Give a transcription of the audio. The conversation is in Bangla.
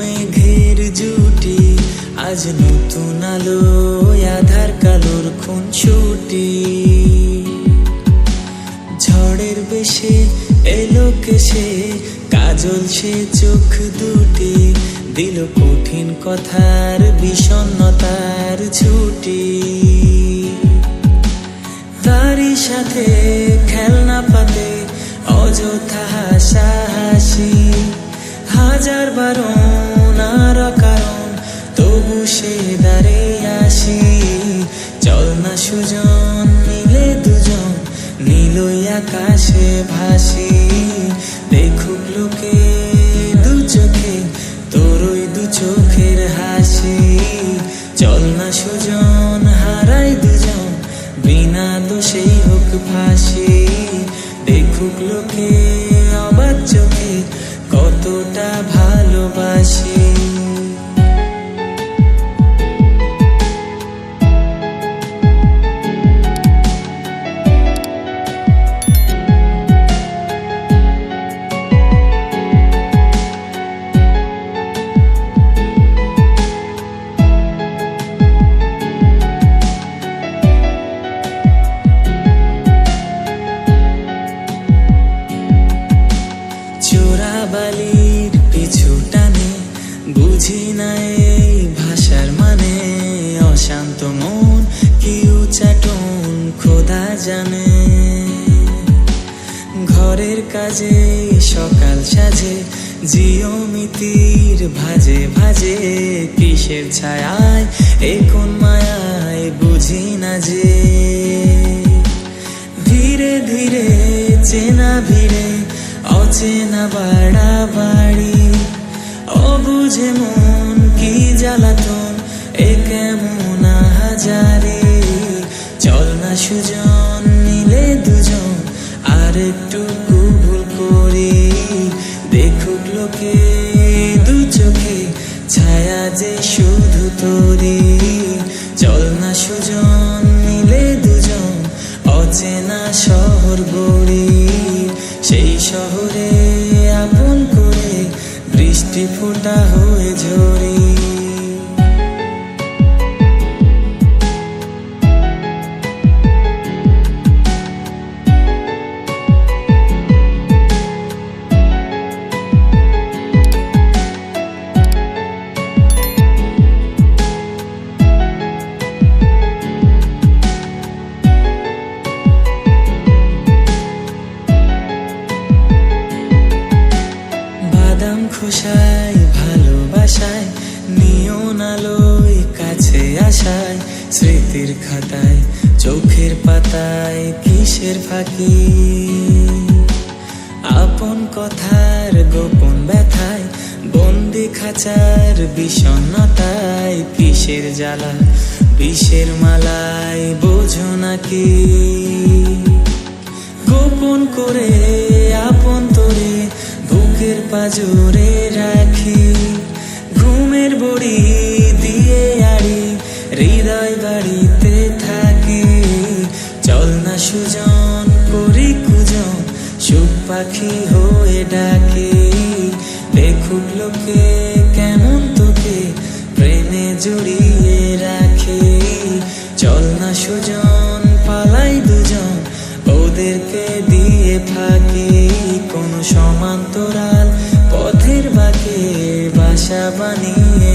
মেঘের জুটি, আজ নতুন আলো আধার কালোর খুনসুটি। ঝড়ের বেশে এলো কেসে, কাজল সে চোখ দুটি, দিল কঠিন কথার বিষণ্ণতার ছুটি। তারই সাথে খেলনা পাতে অযথা হাসাহাসি, হাজার বারণ আর কারণ তবু সে দাঁড়ে আসি। চল না সুজন মিলে দুজন, নীলই আকাশে ভাসি, দেখুক লোকে দু চোখে তোর ওই দু চোখের হাসি। চল না সুজন হারাই দুজন, বিনা দোষেই হোক ফাঁসি, দেখুক লোকে অবাক চোখে কতটা ভালোবাসি। বালির পিছু টানে বুঝি না এই ভাষার মানে, অশান্ত মন কি উচাটন খোদা জানে। ঘরের কাজে সকাল সাজে জিওমিতির ভাজে ভাজে, কিসের ছায়ায় এ কোন মায়ায় বুঝি না যে। ধীরে ধীরে চেনা ভিড়ে অচেনা বাড়াবাড়ি, অবুঝে মন কি জ্বালাতন এ কেমন হাজারে। চল না সুজন মিলে দুজন আর একটু ভুল করি, দেখুক লোকে দু চোখে ছায়া যে শুধু তোরি। চল না সুজন মিলে দুজন অচেনা শহর গড়ি, সেই শহরে আপন করে বৃষ্টি ফোঁটা হয়ে ঝরি। বাদাম খোসায় ভালোবাসায়, নিয়ন আলোয় কাছে আসায়, স্মৃতির খাতায় চোখের পাতায় কিসের ফাঁকি। আপন কথার গোপন ব্যথায়, বন্দি খাঁচার বিষণ্ণতায়, কিসের জ্বালা বিষের মালায় বোঝো নাকি। গোপন করে আপন তোরে বুকের পাজরে রাখি, ঘুমের বড়ি দিয়ে আড়ি হৃদয় বাড়িতে থাকি। চল না সুজন করি কুজন, সুখ পাখি হয়ে ডাকি, দেখুক লোকে কেমন তোকে প্রেমে জড়িয়ে রাখে। চল না সুজন পালাই দুজন, ওদেরকে দিয়ে ফাঁকি, কোনো সমান্তরাল পথের বাঁকে বাসা বানিয়ে